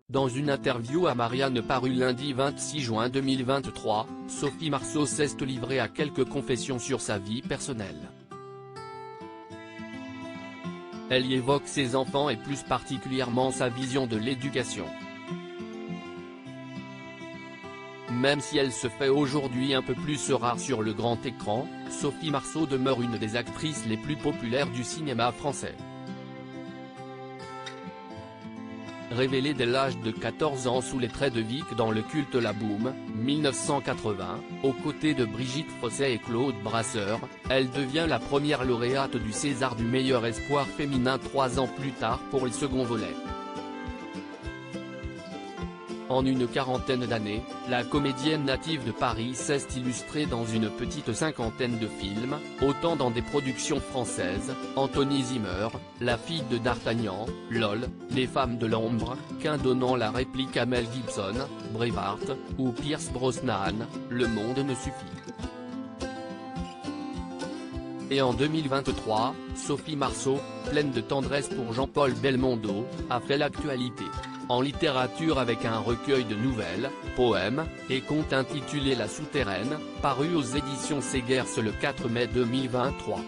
Dans une interview à Marianne parue lundi 26 juin 2023, Sophie Marceau s'est livrée à quelques confessions sur sa vie personnelle. Elle y évoque ses enfants et plus particulièrement sa vision de l'éducation. Même si elle se fait aujourd'hui un peu plus rare sur le grand écran, Sophie Marceau demeure une des actrices les plus populaires du cinéma français. Révélée dès l'âge de 14 ans sous les traits de Vic dans le culte La Boum, 1980, aux côtés de Brigitte Fossey et Claude Brasseur, elle devient la première lauréate du César du meilleur espoir féminin 3 ans plus tard pour le second volet. En une quarantaine d'années, la comédienne native de Paris s'est illustrée dans une petite cinquantaine de films, autant dans des productions françaises, Anthony Zimmer, La fille de D'Artagnan, LOL, Les femmes de l'ombre, qu'un donnant la réplique à Mel Gibson, Braveheart, ou Pierce Brosnan, Le monde ne suffit. Et en 2023, Sophie Marceau, pleine de tendresse pour Jean-Paul Belmondo, a fait l'actualité en littérature avec un recueil de nouvelles, poèmes, et contes intitulé La Souterraine, paru aux éditions Segers le 4 mai 2023.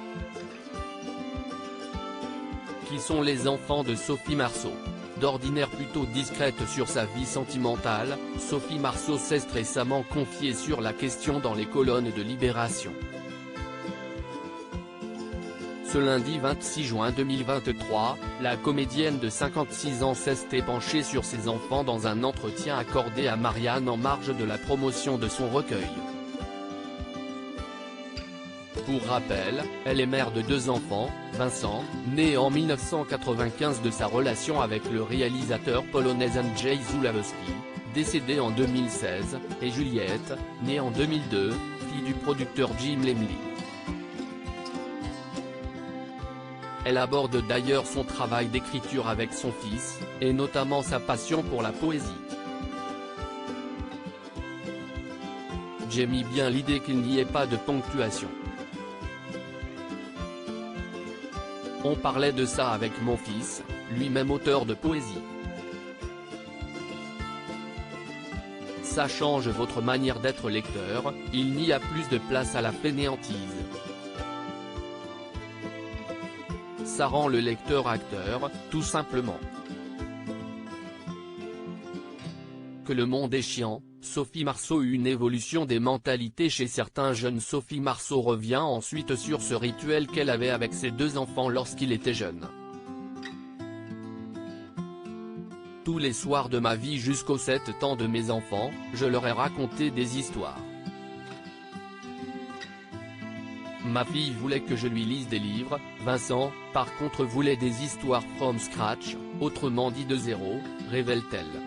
Qui sont les enfants de Sophie Marceau? D'ordinaire plutôt discrète sur sa vie sentimentale, Sophie Marceau s'est récemment confiée sur la question dans les colonnes de Libération. Ce lundi 26 juin 2023, la comédienne de 56 ans s'est penchée sur ses enfants dans un entretien accordé à Marianne en marge de la promotion de son recueil. Pour rappel, elle est mère de 2 enfants, Vincent, né en 1995 de sa relation avec le réalisateur polonais Andrzej Zulawski, décédé en 2016, et Juliette, née en 2002, fille du producteur Jim Lemley. Elle aborde d'ailleurs son travail d'écriture avec son fils, et notamment sa passion pour la poésie. J'aime bien l'idée qu'il n'y ait pas de ponctuation. On parlait de ça avec mon fils, lui-même auteur de poésie. Ça change votre manière d'être lecteur, il n'y a plus de place à la fainéantise. Ça rend le lecteur acteur, tout simplement. Que le monde est chiant, Sophie Marceau. Une évolution des mentalités chez certains jeunes. Sophie Marceau revient ensuite sur ce rituel qu'elle avait avec ses 2 enfants lorsqu'il était jeune. Tous les soirs de ma vie jusqu'aux 7 ans de mes enfants, je leur ai raconté des histoires. Ma fille voulait que je lui lise des livres, Vincent, par contre voulait des histoires from scratch, autrement dit de zéro, révèle-t-elle.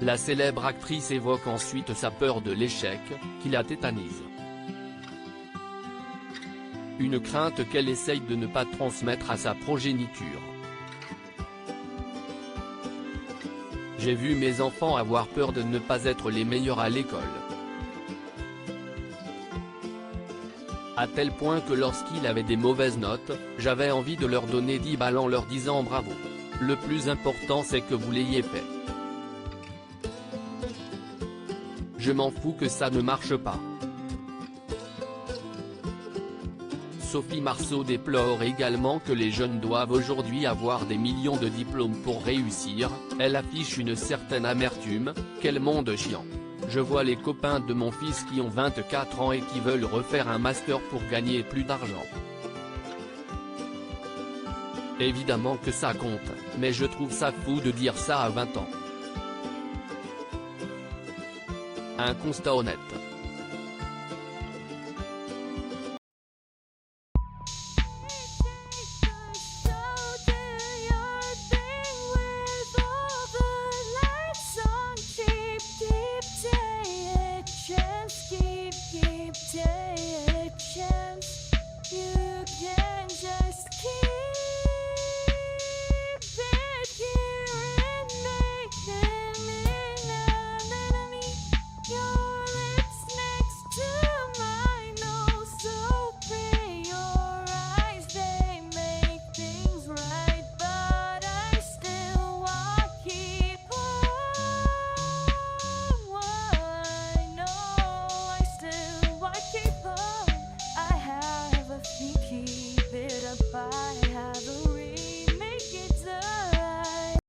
La célèbre actrice évoque ensuite sa peur de l'échec, qui la tétanise. Une crainte qu'elle essaye de ne pas transmettre à sa progéniture. J'ai vu mes enfants avoir peur de ne pas être les meilleurs à l'école. À tel point que lorsqu'il avait des mauvaises notes, j'avais envie de leur donner 10 balles en leur disant bravo. Le plus important c'est que vous l'ayez fait. Je m'en fous que ça ne marche pas. Sophie Marceau déplore également que les jeunes doivent aujourd'hui avoir des millions de diplômes pour réussir. Elle affiche une certaine amertume, quel monde chiant. Je vois les copains de mon fils qui ont 24 ans et qui veulent refaire un master pour gagner plus d'argent. Évidemment que ça compte, mais je trouve ça fou de dire ça à 20 ans. Un constat honnête.